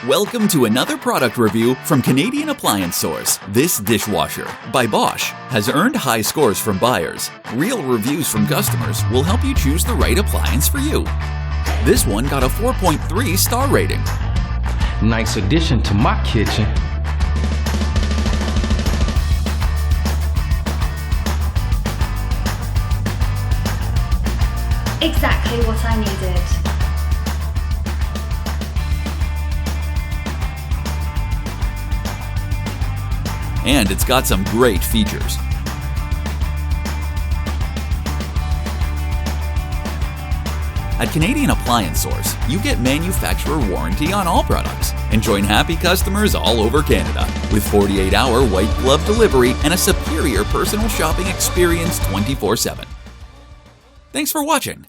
Welcome to another product review from Canadian Appliance Source. This dishwasher, by Bosch, has earned high scores from buyers. Real reviews from customers will help you choose the right appliance for you. This one got a 4.3 star rating. Nice addition to my kitchen. Exactly what I needed. And it's got some great features. At Canadian Appliance Source, you get manufacturer warranty on all products and join happy customers all over Canada with 48-hour white glove delivery and a superior personal shopping experience 24/7. Thanks for watching.